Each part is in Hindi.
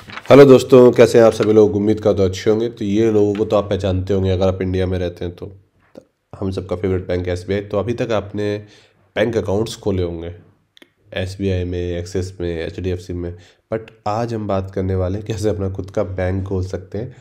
हेलो दोस्तों, कैसे हैं आप सभी लोग। उम्मीद करता हूं अच्छे होंगे। तो ये लोगों को तो आप पहचानते होंगे अगर आप इंडिया में रहते हैं तो। हम सबका फेवरेट बैंक एसबीआई। तो अभी तक आपने बैंक अकाउंट्स खोले होंगे एसबीआई में, एक्सिस में, एचडीएफसी में। बट आज हम बात करने वाले हैं कैसे अपना खुद का बैंक खोल सकते हैं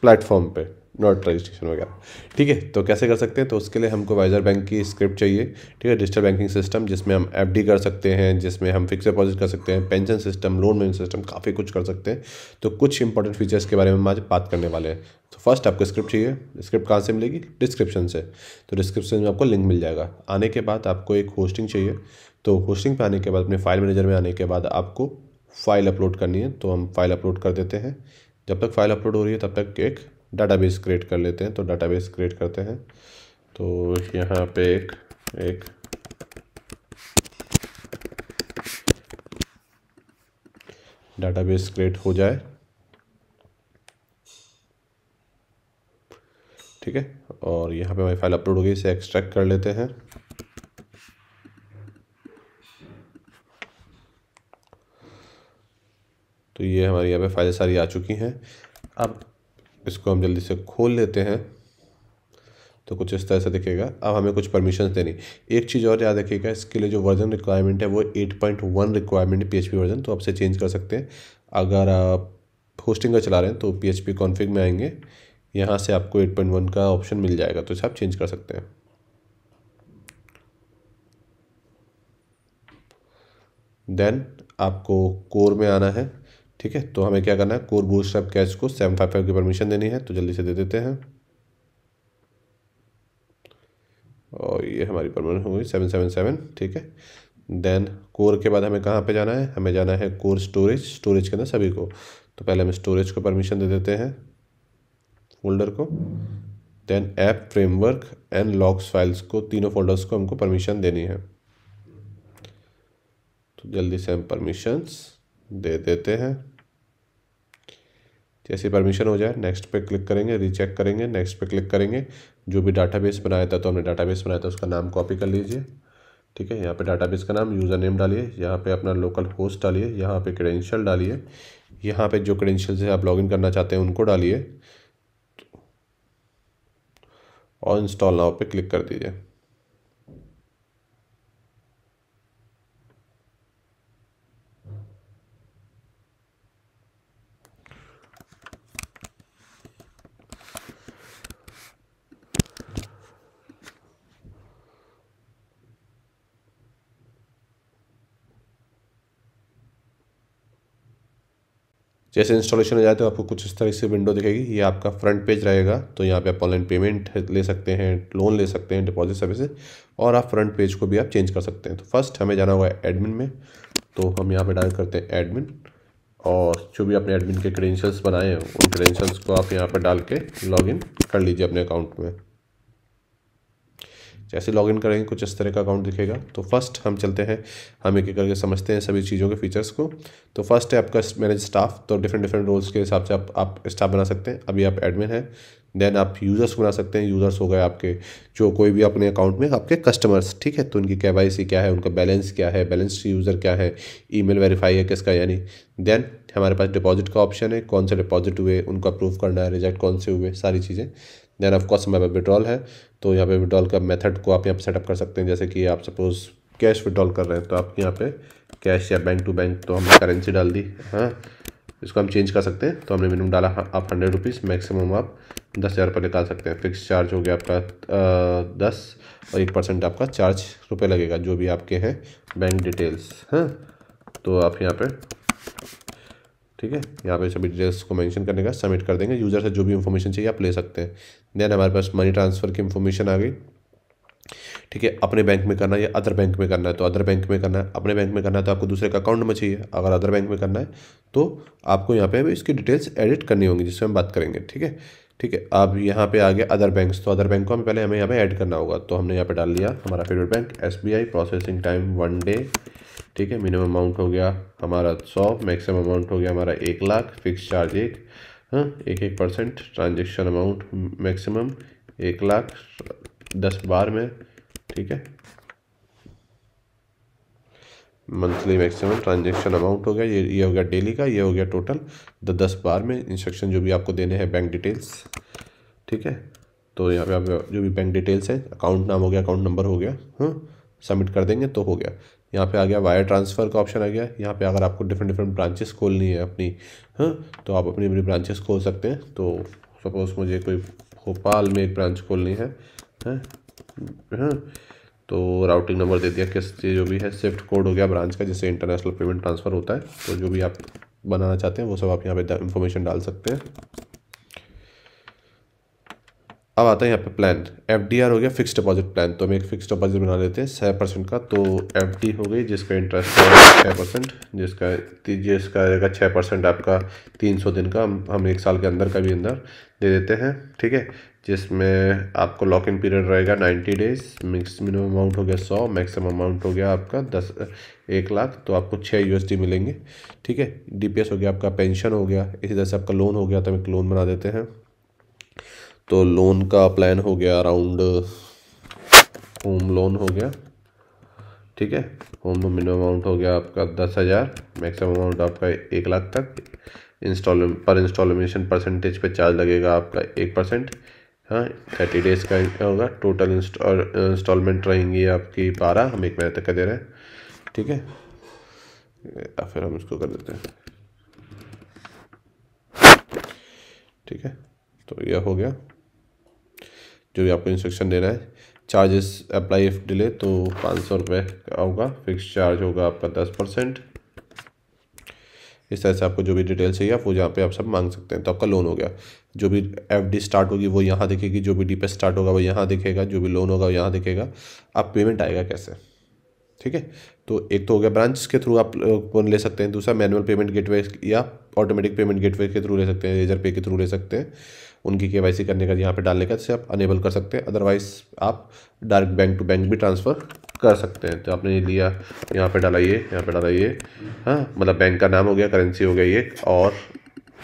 प्लेटफॉर्म पे, नॉट रजिस्ट्रेशन वगैरह। ठीक है, तो कैसे कर सकते हैं। तो उसके लिए हमको वाइजर बैंक की स्क्रिप्ट चाहिए। ठीक है, डिजिटल बैंकिंग सिस्टम जिसमें हम एफडी कर सकते हैं, जिसमें हम फिक्स डिपॉजिट कर सकते हैं, pension system, loan management system, काफ़ी कुछ कर सकते हैं। तो कुछ इंपॉर्टेंट फीचर्स के बारे में हम आज बात करने वाले हैं। तो फर्स्ट आपको स्क्रिप्ट चाहिए। स्क्रिप्ट कहाँ से मिलेगी? डिस्क्रिप्शन से। तो डिस्क्रिप्शन में आपको लिंक मिल जाएगा। आने के बाद आपको एक होस्टिंग चाहिए। तो होस्टिंग पे आने के बाद अपने फाइल मैनेजर में आने के बाद आपको फाइल अपलोड करनी है। तो हम फाइल अपलोड कर देते हैं। जब तक फाइल अपलोड हो रही है तब तक एक डाटाबेस क्रिएट कर लेते हैं। तो डाटाबेस क्रिएट करते हैं। तो यहाँ पे एक डाटाबेस क्रिएट हो जाए। ठीक है, और यहाँ पे हमारी फाइल अपलोड हो गई, इसे एक्सट्रैक्ट कर लेते हैं। तो ये हमारी यहाँ पे फाइलें सारी आ चुकी हैं। अब इसको हम जल्दी से खोल लेते हैं। तो कुछ इस तरह से दिखेगा। अब हमें कुछ परमिशंस देनी। एक चीज़ और याद रखिएगा, इसके लिए जो वर्जन रिक्वायरमेंट है वो 8.1 रिक्वायरमेंट पीएचपी वर्जन। तो आपसे चेंज कर सकते हैं। अगर आप होस्टिंग का चला रहे हैं तो पीएचपी कॉन्फ़िग में आएंगे, यहाँ से आपको 8.1 का ऑप्शन मिल जाएगा, तो इसे आप चेंज कर सकते हैं। देन आपको कोर में आना है। ठीक है, तो हमें क्या करना है, कोर बूटस्ट्रैप कैश को 755 की परमिशन देनी है। तो जल्दी से दे देते हैं। और ये हमारी परमिशन हो गई 777। ठीक है, देन कोर के बाद हमें कहाँ पे जाना है, हमें जाना है कोर स्टोरेज। स्टोरेज के अंदर सभी को। तो पहले हम स्टोरेज को परमिशन दे देते हैं, फोल्डर को। Then app, framework and logs files को, तीनों फोल्डर्स को हमको परमिशन देनी है। तो जल्दी से हम परमिशंस दे देते हैं। जैसे परमिशन हो जाए नेक्स्ट पे क्लिक करेंगे, रीचेक करेंगे, नेक्स्ट पे क्लिक करेंगे। जो भी डाटाबेस बनाया था, तो हमने डाटाबेस बनाया था उसका नाम कॉपी कर लीजिए। ठीक है, यहाँ पे डाटाबेस का नाम, यूज़र नेम डालिए, यहाँ पे अपना लोकल होस्ट डालिए, यहाँ पे क्रेडेंशियल डालिए, यहाँ पे जो क्रेडेंशियल से आप लॉगिन करना चाहते हैं उनको डालिए और इंस्टॉल नाउ पे क्लिक कर दीजिए। जैसे इंस्टॉलेशन हो जाए तो आपको कुछ इस तरह से विंडो दिखेगी। ये आपका फ्रंट पेज रहेगा। तो यहाँ पे आप ऑनलाइन पेमेंट ले सकते हैं, लोन ले सकते हैं, डिपॉजिट सर्विसेज, और आप फ्रंट पेज को भी आप चेंज कर सकते हैं। तो फर्स्ट हमें जाना होगा एडमिन में। तो हम यहाँ पे डायल करते हैं एडमिन, और जो भी आपने एडमिन के क्रेडेंशियल्स बनाए हैं उन क्रेडेंशियल्स को आप यहाँ पर डाल के लॉगिन कर लीजिए अपने अकाउंट में। जैसे लॉगिन करेंगे कुछ इस तरह का अकाउंट दिखेगा। तो फर्स्ट हम चलते हैं, हम एक एक करके समझते हैं सभी चीज़ों के फीचर्स को। तो फर्स्ट है आपका मैनेज स्टाफ। तो डिफरेंट डिफरेंट रोल्स के हिसाब से आप स्टाफ बना सकते हैं। अभी आप एडमिन हैं। देन आप यूज़र्स बना सकते हैं। यूज़र्स हो गए आपके जो कोई भी अपने अकाउंट में आपके कस्टमर्स। ठीक है, तो उनकी केवाईसी क्या है, उनका बैलेंस क्या है, बैलेंस यूज़र क्या है, ईमेल वेरीफाई है किसका यानी। देन हमारे पास डिपॉजिट का ऑप्शन है, कौन से डिपॉजिट हुए उनको अप्रूव करना है, रिजेक्ट कौन से हुए, सारी चीज़ें। देन ऑफ कोर्स हमारे पास विड्रॉल है। तो यहाँ पे विड्रॉल का मेथड को आप यहाँ पे सेटअप कर सकते हैं। जैसे कि आप सपोज़ कैश विड्रॉल कर रहे हैं तो आप यहाँ पे कैश या बैंक टू बैंक, तो हमने करेंसी डाल दी। हाँ, इसको हम चेंज कर सकते हैं। तो हमने मिनिमम डाला आप 100 रुपीज़, मैक्सिमम आप 10,000 रुपये निकाल सकते हैं। फिक्स चार्ज हो गया आपका 10, और 1% आपका चार्ज रुपये लगेगा जो भी आपके हैं बैंक डिटेल्स। हाँ, तो आप यहाँ पे, ठीक है, यहाँ पे सभी डिटेल्स को मेंशन करने का, सबमिट कर देंगे। यूज़र से जो भी इन्फॉर्मेशन चाहिए आप ले सकते हैं। देन हमारे पास मनी ट्रांसफ़र की इन्फॉर्मेशन आ गई। ठीक है, अपने बैंक में करना है या अदर बैंक में करना है। तो अदर बैंक में करना है, अपने बैंक में करना है तो आपको दूसरे का अकाउंट में चाहिए। अगर अदर बैंक में करना है तो आपको यहाँ पे इसकी डिटेल्स एडिट करनी होंगी, जिससे हम बात करेंगे। ठीक है, ठीक है। अब यहाँ पे आ गया अदर बैंक्स। तो अदर बैंक को हमें यहाँ पे ऐड करना होगा। तो हमने यहाँ पे डाल दिया हमारा favourite bank SBI. Processing time 1 day. ठीक है, मिनिमम अमाउंट हो गया हमारा 100, मैक्सिमम अमाउंट हो गया हमारा 1,00,000, फिक्स चार्ज 1। हाँ, 1% ट्रांजेक्शन अमाउंट मैक्सिमम 1,00,000 10 बार में। ठीक है, मंथली मैक्सिमम ट्रांजेक्शन अमाउंट हो गया, ये हो गया डेली का, ये हो गया टोटल 10 बार में इंस्ट्रक्शन जो भी आपको देने हैं, बैंक डिटेल्स। ठीक है, तो यहाँ पे आप जो भी बैंक डिटेल्स है, अकाउंट नाम हो गया, अकाउंट नंबर हो गया, हाँ, सबमिट कर देंगे तो हो गया। यहाँ पे आ गया वायर ट्रांसफ़र का ऑप्शन आ गया। यहाँ पे अगर आपको डिफरेंट डिफरेंट ब्रांचेस खोलनी है अपनी, हाँ, तो आप अपनी अपनी ब्रांचेस खोल सकते हैं। तो सपोज़ मुझे कोई भोपाल में एक ब्रांच खोलनी है, हाँ, तो राउटिंग नंबर दे दिया, किस जो भी है, स्विफ्ट कोड हो गया ब्रांच का, जिससे इंटरनेशनल पेमेंट ट्रांसफ़र होता है। तो जो भी आप बनाना चाहते हैं वो सब आप यहाँ पे इंफॉर्मेशन डाल सकते हैं। अब आता है यहाँ पे प्लान, FDR हो गया, फिक्स डिपॉजिट प्लान। तो हम एक फिक्स डिपॉजिट बना लेते हैं 6% का। तो FD हो गई, जिसका इंटरेस्ट है 6%, जिसका रहेगा 6% आपका 300 दिन का, हम 1 साल के अंदर का भी अंदर दे देते हैं। ठीक है, जिसमें आपको लॉक इन पीरियड रहेगा 90 डेज। मिनिमम अमाउंट हो गया 100, मैक्सिमम अमाउंट हो गया आपका 1 लाख। तो आपको 6 USD मिलेंगे। ठीक है, DPS हो गया, आपका पेंशन हो गया, इसी तरह से आपका लोन हो गया। तो हम एक लोन बना देते हैं। तो लोन का प्लान हो गया अराउंड, होम लोन हो गया। ठीक है, होम लोन मिनिमम अमाउंट हो गया आपका 10,000, मैक्सिमम अमाउंट आपका 1 लाख तक। इंस्टॉलेशन परसेंटेज पे चार्ज लगेगा आपका 1%। हाँ, 30 डेज़ का होगा। टोटल इंस्टॉलमेंट रहेंगी आपकी 12, हम 1 महीने तक का दे रहे हैं। ठीक है, या फिर हम इसको कर देते हैं। ठीक है, तो यह हो गया जो भी आपको इंस्ट्रक्शन देना है। चार्जेस अप्लाई इफ डिले, तो 500 रुपये का होगा। फिक्स चार्ज होगा आपका 10%। इस तरह से आपको जो भी डिटेल चाहिए आप वो जहाँ पे आप सब मांग सकते हैं। तो आपका लोन हो गया। जो भी FD स्टार्ट होगी वो यहाँ दिखेगी, जो भी DPS स्टार्ट होगा वो यहाँ दिखेगा, जो भी लोन होगा वो यहाँ दिखेगा। अब पेमेंट आएगा कैसे? ठीक है, तो एक तो हो गया ब्रांच के थ्रू आप ले सकते हैं। दूसरा मैनुअल पेमेंट गेटवे या ऑटोमेटिक पेमेंट गेटवे के थ्रू ले सकते हैं, लेजर पे के थ्रू ले सकते हैं। उनकी KYC करने का यहाँ पे डालने का, जिससे आप अनेबल कर सकते हैं। अदरवाइज आप डायरेक्ट बैंक टू बैंक भी ट्रांसफ़र कर सकते हैं। तो आपने लिया, यहाँ पे डाला ये, यहाँ पे डाला ये, हाँ, मतलब बैंक का नाम हो गया, करेंसी हो गया ये, और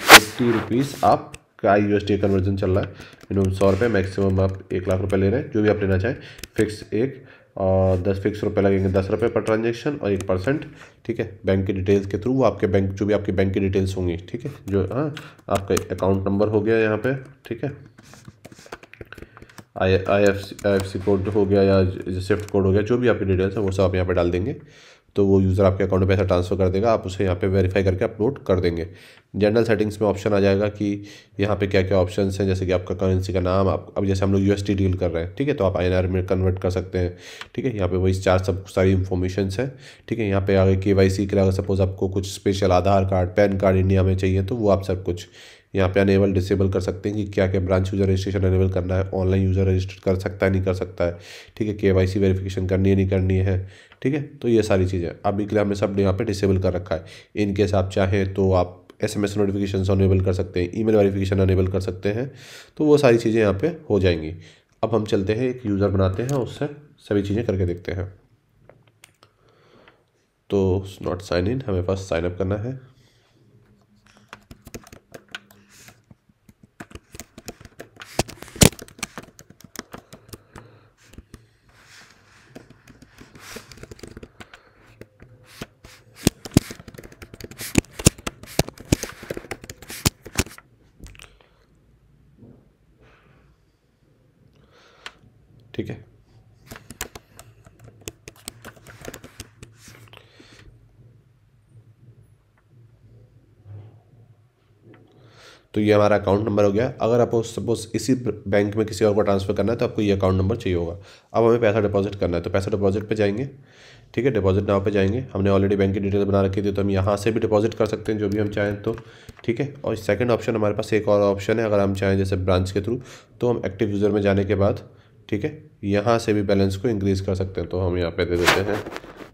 50 रुपीज़ आप का USD कन्वर्जन चल रहा है। मिनिमम 100 रुपये, मैक्सिमम आप 1 लाख रुपये ले रहे हैं, जो भी आप लेना चाहें। फिक्स 1 और 10 फिक्स रुपये लगेंगे, 10 रुपये पर ट्रांजेक्शन और 1%। ठीक है, बैंक की डिटेल्स के थ्रू, वो आपके बैंक जो भी आपकी बैंक की डिटेल्स होंगी। ठीक है, जो, हाँ, आपका अकाउंट नंबर हो गया यहाँ पे। ठीक है, IFC कोड हो गया या स्विफ्ट कोड हो गया, जो भी आपकी डिटेल्स है वो सब आप यहाँ पे डाल देंगे। तो वो यूज़र आपके अकाउंट में पैसा ट्रांसफ़र कर देगा, आप उसे यहाँ पे वेरीफाई करके अपलोड कर देंगे। जनरल सेटिंग्स में ऑप्शन आ जाएगा कि यहाँ पे क्या क्या ऑप्शंस हैं, जैसे कि आपका करेंसी का नाम, आप अब जैसे हम लोग USD डील कर रहे हैं, ठीक है, तो आप INR में कन्वर्ट कर सकते हैं। ठीक है, यहाँ पे वही सब सारी इन्फॉर्मेशंस है। ठीक है, यहाँ पे आगे KYC के लिए अगर सपोज आपको कुछ स्पेशल आधार कार्ड, पैन कार्ड इंडिया में चाहिए, तो वो आप सब कुछ यहाँ पे अनेबल डिसेबल कर सकते हैं कि क्या क्या ब्रांच यूज़र रजिस्ट्रेशन अनेबल करना है, ऑनलाइन यूज़र रजिस्टर कर सकता है नहीं कर सकता है। ठीक है, KYC वेरिफिकेशन करनी है नहीं करनी है। ठीक है, तो ये सारी चीज़ें अभी के लिए हमने सब यहाँ पे डिसेबल कर रखा है। इन केस आप चाहें तो आप SMS नोटिफिकेशन अनेबल कर सकते हैं, ईमेल वेरिफिकेशन अनेबल कर सकते हैं। तो वो सारी चीज़ें यहाँ पे हो जाएंगी। अब हम चलते हैं, एक यूज़र बनाते हैं, उससे सभी चीज़ें करके देखते हैं। तो नॉट साइन इन, हमें फर्स्ट साइन अप करना है। ठीक है, तो ये हमारा अकाउंट नंबर हो गया। अगर आपको सपोज इसी बैंक में किसी और को ट्रांसफ़र करना है तो आपको ये अकाउंट नंबर चाहिए होगा। अब हमें पैसा डिपॉजिट करना है, तो पैसा डिपॉजिट पे जाएंगे। ठीक है, डिपॉजिट नाउ पे जाएंगे। हमने ऑलरेडी बैंक की डिटेल बना रखी थी, तो हम यहाँ से भी डिपॉजिट कर सकते हैं जो भी हम चाहें तो। ठीक है, और सेकंड ऑप्शन हमारे पास एक और ऑप्शन है, अगर हम चाहें जैसे ब्रांच के थ्रू, तो हम एक्टिव यूज़र में जाने के बाद, ठीक है, यहाँ से भी बैलेंस को इंक्रीज़ कर सकते हैं। तो हम यहाँ पर दे देते हैं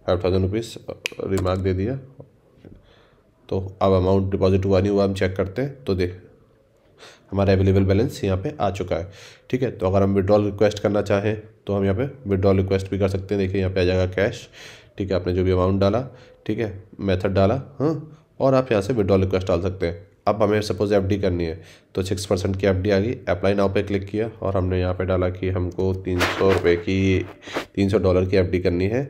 5000 रुपीज़, रिमार्क दे दिया। तो अब अमाउंट डिपॉजिट हुआ नहीं हुआ हम चेक करते हैं, तो देख हमारा अवेलेबल बैलेंस यहाँ पे आ चुका है। ठीक है, तो अगर हम विड्रॉल रिक्वेस्ट करना चाहें तो हम यहाँ पे विड्रॉल रिक्वेस्ट भी कर सकते हैं। देखिए यहाँ पे आ जाएगा कैश। ठीक है, आपने जो भी अमाउंट डाला, ठीक है, मेथड डाला, हाँ, और आप यहाँ से विड्रॉल रिक्वेस्ट डाल सकते हैं। अब हमें सपोज FD करनी है, तो 6% की FD आ गई। अप्लाई नाउ पे क्लिक किया और हमने यहाँ पे डाला कि हमको $300 की $300 की FD करनी है।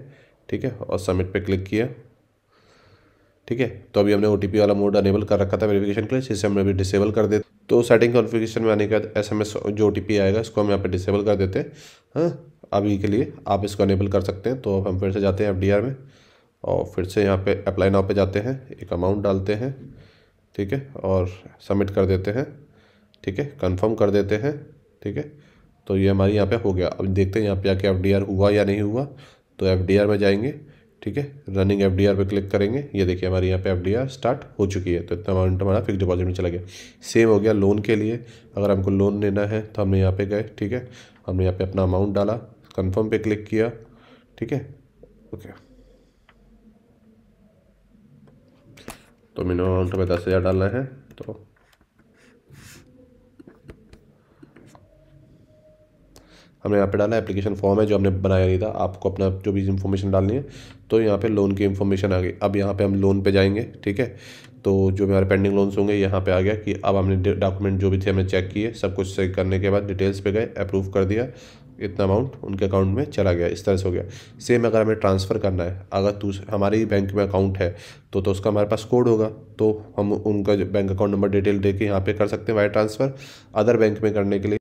ठीक है, और सबमिट पे क्लिक किया। ठीक है। तो अभी हमने OTP वाला मोड अनेबल कर रखा था वेरिफिकेशन के लिए, जिसे हमने अभी डिसेबल कर देते। तो सेटिंग कॉन्फ़िगरेशन में आने के बाद SMS जो OTP आएगा इसको हम यहाँ पे डिसेबल कर देते हैं। हाँ, अभी के लिए आप इसको अनेबल कर सकते हैं। तो अब हम फिर से जाते हैं FDR में और फिर से यहाँ पे अप्लाई नाउ पे जाते हैं, एक अमाउंट डालते हैं, ठीक है, और सबमिट कर देते हैं, ठीक है, कंफर्म कर देते हैं, ठीक है। तो ये हमारी यहाँ पे हो गया। अब देखते हैं यहाँ पे आके FDR हुआ या नहीं हुआ। तो FDR में जाएंगे, ठीक है, रनिंग FDR पे क्लिक करेंगे। ये देखिए हमारी यहाँ पे FDR स्टार्ट हो चुकी है। तो इतना अमाउंट हमारा फिक्स डिपॉजिट में चला गया। सेम हो गया लोन के लिए। अगर हमको लोन लेना है तो हमने यहाँ पे गए, ठीक है, हमने यहाँ पे अपना अमाउंट डाला, कन्फर्म पे क्लिक किया, ठीक है, ओके। तो मिनिमम अमाउंट हमें 10,000 डालना है। तो हमने यहाँ पे डाला, एप्लीकेशन फॉर्म है जो हमने बनाया नहीं था, आपको अपना जो भी इन्फॉर्मेशन डालनी है। तो यहाँ पे लोन की इन्फॉर्मेशन आ गई। अब यहाँ पे हम लोन पे जाएंगे, ठीक है। तो जो हमारे पेंडिंग लोन्स होंगे यहाँ पे आ गया कि अब हमने डॉक्यूमेंट जो भी थे हमने चेक किए, सब कुछ चेक करने के बाद डिटेल्स पे गए, अप्रूव कर दिया, इतना अमाउंट उनके अकाउंट में चला गया। इस तरह से हो गया। सेम अगर हमें ट्रांसफ़र करना है, अगर हमारे ही बैंक में अकाउंट है तो उसका हमारे पास कोड होगा, तो हम उनका बैंक अकाउंट नंबर डिटेल दे के यहाँ पे कर सकते हैं वायर ट्रांसफ़र। अदर बैंक में करने के लिए,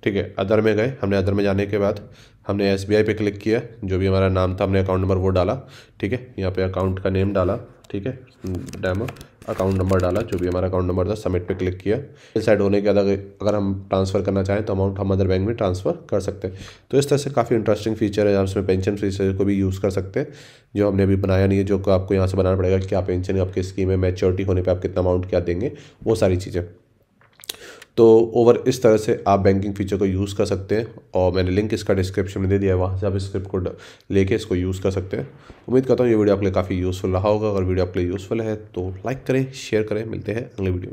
ठीक है, अदर में गए, हमने अदर में जाने के बाद हमने SBI पे क्लिक किया, जो भी हमारा नाम था हमने अकाउंट नंबर वो डाला, ठीक है, यहाँ पे अकाउंट का नेम डाला, ठीक है, डेमो, अकाउंट नंबर डाला, जो भी हमारा अकाउंट नंबर था, सबमिट पे क्लिक किया। डिसाइड होने के बाद अगर हम ट्रांसफ़र करना चाहें तो अमाउंट हम अदर बैंक में ट्रांसफ़र कर सकते हैं। तो इस तरह से काफ़ी इंटरेस्टिंग फीचर है। आप इसमें पेंशन फीचर को भी यूज़ कर सकते हैं, जो हमने अभी बनाया नहीं है, जो आपको यहाँ से बनाना पड़ेगा कि आप पेंशन आपकी स्कीम में मैच्योरिटी होने पर आप कितना अमाउंट क्या देंगे, वो सारी चीज़ें। तो ओवर इस तरह से आप बैंकिंग फीचर को यूज़ कर सकते हैं और मैंने लिंक इसका डिस्क्रिप्शन में दे दिया है, वहाँ से आप स्क्रिप्ट को लेके इसको यूज़ कर सकते हैं। उम्मीद करता हूँ ये वीडियो आपके लिए काफ़ी यूज़फुल रहा होगा। अगर वीडियो आपके लिए यूज़फुल है तो लाइक करें, शेयर करें। मिलते हैं अगले वीडियो में।